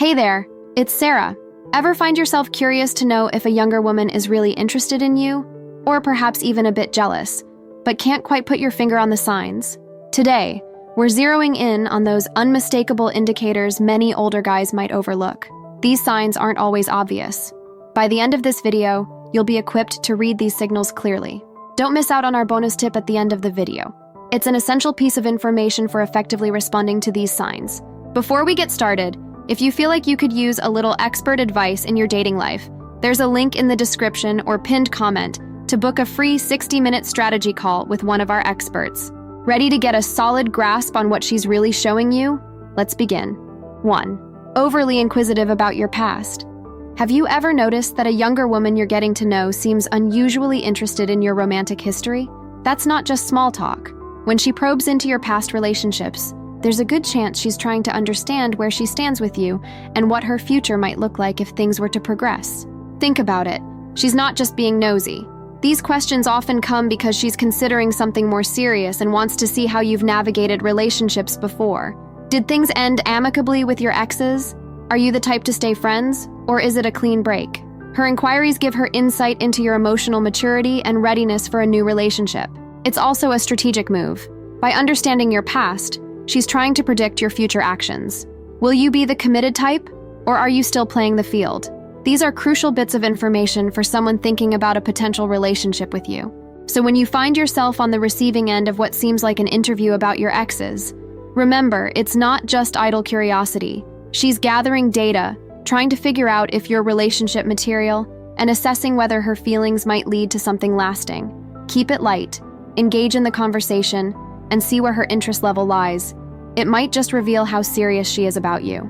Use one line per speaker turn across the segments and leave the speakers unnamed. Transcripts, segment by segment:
Hey there, it's Sarah. Ever find yourself curious to know if a younger woman is really interested in you, or perhaps even a bit jealous, but can't quite put your finger on the signs? Today, we're zeroing in on those unmistakable indicators many older guys might overlook. These signs aren't always obvious. By the end of this video, you'll be equipped to read these signals clearly. Don't miss out on our bonus tip at the end of the video. It's an essential piece of information for effectively responding to these signs. Before we get started, if you feel like you could use a little expert advice in your dating life, there's a link in the description or pinned comment to book a free 60-minute strategy call with one of our experts. Ready to get a solid grasp on what she's really showing you? Let's begin. 1. Overly inquisitive about your past. Have you ever noticed that a younger woman you're getting to know seems unusually interested in your romantic history? That's not just small talk. When she probes into your past relationships, there's a good chance she's trying to understand where she stands with you and what her future might look like if things were to progress. Think about it. She's not just being nosy. These questions often come because she's considering something more serious and wants to see how you've navigated relationships before. Did things end amicably with your exes? Are you the type to stay friends, or is it a clean break? Her inquiries give her insight into your emotional maturity and readiness for a new relationship. It's also a strategic move. By understanding your past, she's trying to predict your future actions. Will you be the committed type, or are you still playing the field? These are crucial bits of information for someone thinking about a potential relationship with you. So when you find yourself on the receiving end of what seems like an interview about your exes, remember, it's not just idle curiosity. She's gathering data, trying to figure out if you're relationship material, and assessing whether her feelings might lead to something lasting. Keep it light, engage in the conversation, and see where her interest level lies. It might just reveal how serious she is about you.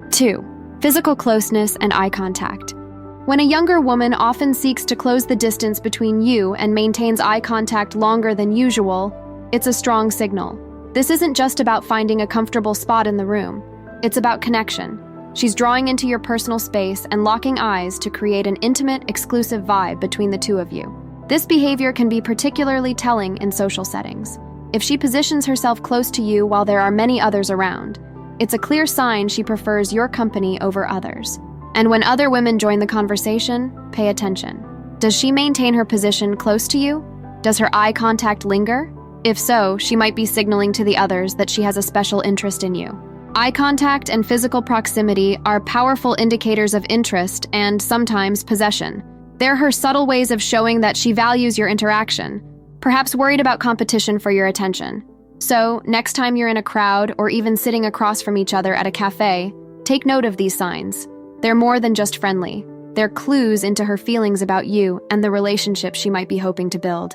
2. Physical closeness and eye contact. When a younger woman often seeks to close the distance between you and maintains eye contact longer than usual, it's a strong signal. This isn't just about finding a comfortable spot in the room. It's about connection. She's drawing into your personal space and locking eyes to create an intimate, exclusive vibe between the two of you. This behavior can be particularly telling in social settings. If she positions herself close to you while there are many others around, it's a clear sign she prefers your company over others. And when other women join the conversation, pay attention. Does she maintain her position close to you? Does her eye contact linger? If so, she might be signaling to the others that she has a special interest in you. Eye contact and physical proximity are powerful indicators of interest and sometimes possession. They're her subtle ways of showing that she values your interaction, perhaps worried about competition for your attention. So, next time you're in a crowd or even sitting across from each other at a cafe, take note of these signs. They're more than just friendly. They're clues into her feelings about you and the relationship she might be hoping to build.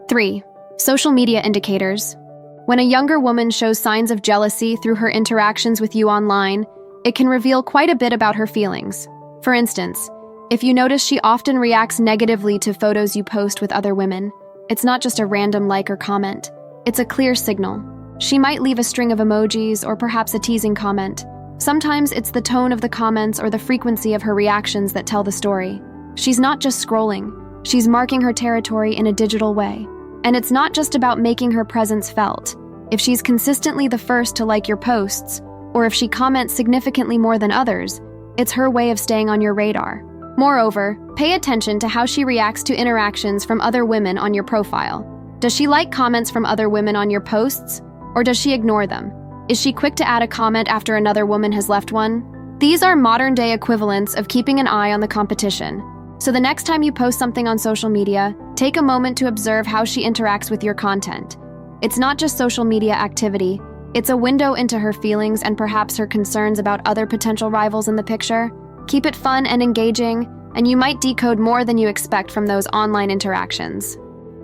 3. Social media indicators. When a younger woman shows signs of jealousy through her interactions with you online, it can reveal quite a bit about her feelings. For instance, if you notice she often reacts negatively to photos you post with other women, it's not just a random like or comment. It's a clear signal. She might leave a string of emojis or perhaps a teasing comment. Sometimes it's the tone of the comments or the frequency of her reactions that tell the story. She's not just scrolling. She's marking her territory in a digital way. And it's not just about making her presence felt. If she's consistently the first to like your posts, or if she comments significantly more than others, it's her way of staying on your radar. Moreover, pay attention to how she reacts to interactions from other women on your profile. Does she like comments from other women on your posts, or does she ignore them? Is she quick to add a comment after another woman has left one? These are modern-day equivalents of keeping an eye on the competition. So the next time you post something on social media, take a moment to observe how she interacts with your content. It's not just social media activity, it's a window into her feelings and perhaps her concerns about other potential rivals in the picture. Keep it fun and engaging, and you might decode more than you expect from those online interactions.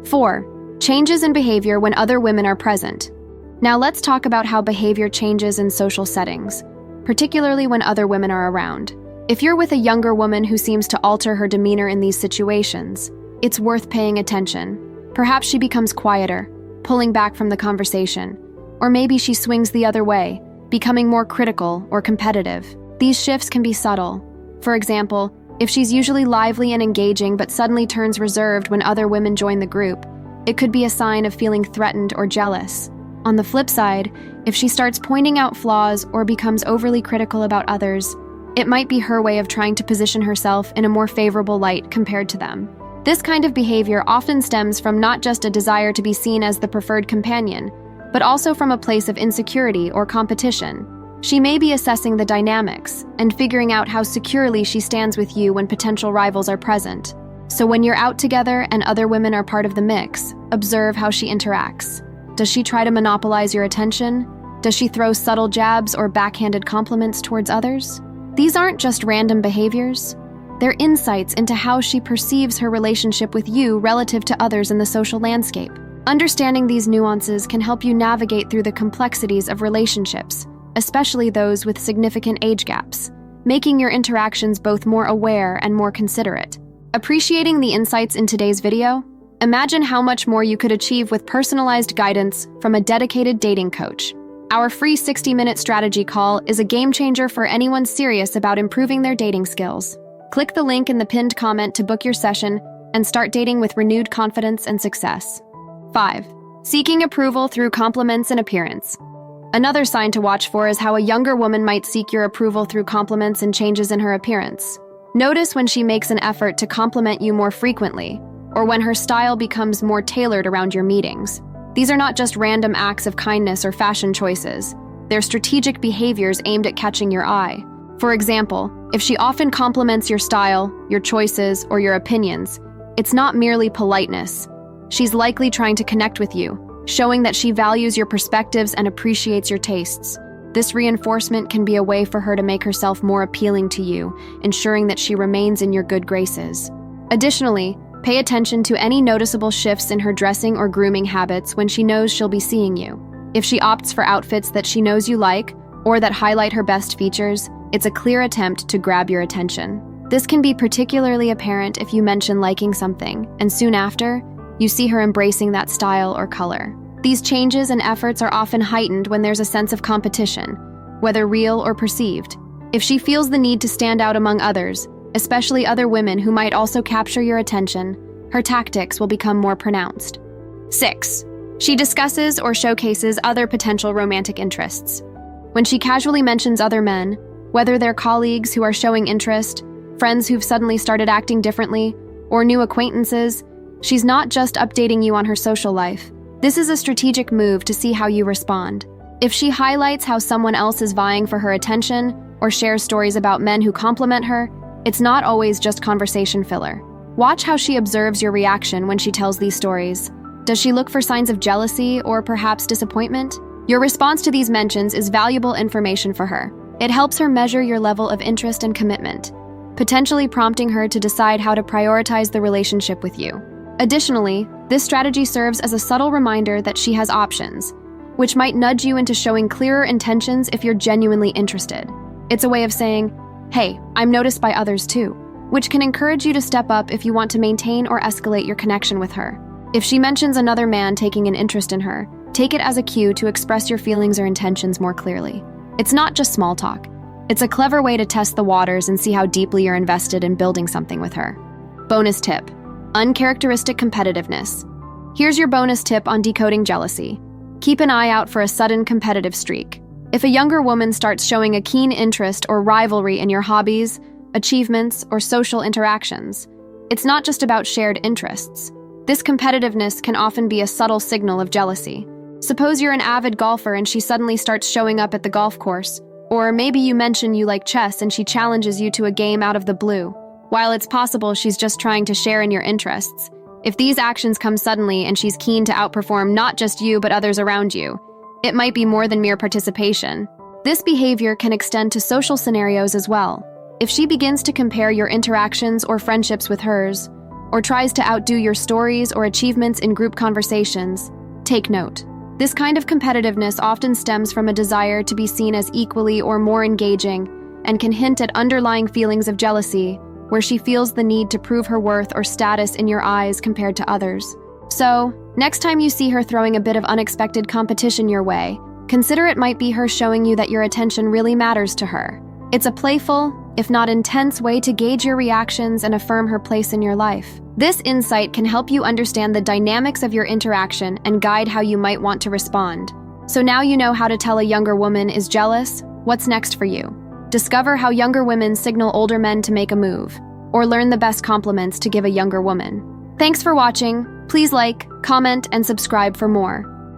4. Changes in behavior when other women are present. Now let's talk about how behavior changes in social settings, particularly when other women are around. If you're with a younger woman who seems to alter her demeanor in these situations, it's worth paying attention. Perhaps she becomes quieter, pulling back from the conversation, or maybe she swings the other way, becoming more critical or competitive. These shifts can be subtle. For example, if she's usually lively and engaging but suddenly turns reserved when other women join the group, it could be a sign of feeling threatened or jealous. On the flip side, if she starts pointing out flaws or becomes overly critical about others, It might be her way of trying to position herself in a more favorable light compared to them. This kind of behavior often stems from not just a desire to be seen as the preferred companion, but also from a place of insecurity or competition. She may be assessing the dynamics and figuring out how securely she stands with you when potential rivals are present. So when you're out together and other women are part of the mix, observe how she interacts. Does she try to monopolize your attention? Does she throw subtle jabs or backhanded compliments towards others? These aren't just random behaviors. They're insights into how she perceives her relationship with you relative to others in the social landscape. Understanding these nuances can help you navigate through the complexities of relationships, especially those with significant age gaps, making your interactions both more aware and more considerate. Appreciating the insights in today's video? Imagine how much more you could achieve with personalized guidance from a dedicated dating coach. Our free 60-minute strategy call is a game changer for anyone serious about improving their dating skills. Click the link in the pinned comment to book your session and start dating with renewed confidence and success. 5. Seeking approval through compliments and appearance. Another sign to watch for is how a younger woman might seek your approval through compliments and changes in her appearance. Notice when she makes an effort to compliment you more frequently, or when her style becomes more tailored around your meetings. These are not just random acts of kindness or fashion choices. They're strategic behaviors aimed at catching your eye. For example, if she often compliments your style, your choices, or your opinions, it's not merely politeness. She's likely trying to connect with you, showing that she values your perspectives and appreciates your tastes. This reinforcement can be a way for her to make herself more appealing to you, ensuring that she remains in your good graces. Additionally, pay attention to any noticeable shifts in her dressing or grooming habits when she knows she'll be seeing you. If she opts for outfits that she knows you like, or that highlight her best features, it's a clear attempt to grab your attention. This can be particularly apparent if you mention liking something, and soon after, you see her embracing that style or color. These changes and efforts are often heightened when there's a sense of competition, whether real or perceived. If she feels the need to stand out among others, especially other women who might also capture your attention, her tactics will become more pronounced. 6. She discusses or showcases other potential romantic interests. When she casually mentions other men, whether they're colleagues who are showing interest, friends who've suddenly started acting differently, or new acquaintances, she's not just updating you on her social life. This is a strategic move to see how you respond. If she highlights how someone else is vying for her attention, or shares stories about men who compliment her, it's not always just conversation filler. Watch how she observes your reaction when she tells these stories. Does she look for signs of jealousy or perhaps disappointment? Your response to these mentions is valuable information for her. It helps her measure your level of interest and commitment, potentially prompting her to decide how to prioritize the relationship with you. Additionally, this strategy serves as a subtle reminder that she has options, which might nudge you into showing clearer intentions if you're genuinely interested. It's a way of saying, "Hey, I'm noticed by others too," which can encourage you to step up if you want to maintain or escalate your connection with her. If she mentions another man taking an interest in her, take it as a cue to express your feelings or intentions more clearly. It's not just small talk. It's a clever way to test the waters and see how deeply you're invested in building something with her. Bonus tip: uncharacteristic competitiveness. Here's your bonus tip on decoding jealousy. Keep an eye out for a sudden competitive streak. If a younger woman starts showing a keen interest or rivalry in your hobbies, achievements, or social interactions, it's not just about shared interests. This competitiveness can often be a subtle signal of jealousy. Suppose you're an avid golfer and she suddenly starts showing up at the golf course, or maybe you mention you like chess and she challenges you to a game out of the blue. While it's possible she's just trying to share in your interests, if these actions come suddenly and she's keen to outperform not just you but others around you, it might be more than mere participation. This behavior can extend to social scenarios as well. If she begins to compare your interactions or friendships with hers, or tries to outdo your stories or achievements in group conversations, take note. This kind of competitiveness often stems from a desire to be seen as equally or more engaging, and can hint at underlying feelings of jealousy, where she feels the need to prove her worth or status in your eyes compared to others. So, next time you see her throwing a bit of unexpected competition your way, consider it might be her showing you that your attention really matters to her. It's a playful, if not intense, way to gauge your reactions and affirm her place in your life. This insight can help you understand the dynamics of your interaction and guide how you might want to respond. So now you know how to tell a younger woman is jealous. What's next for you? Discover how younger women signal older men to make a move, or learn the best compliments to give a younger woman. Thanks for watching. Please like, comment, and subscribe for more.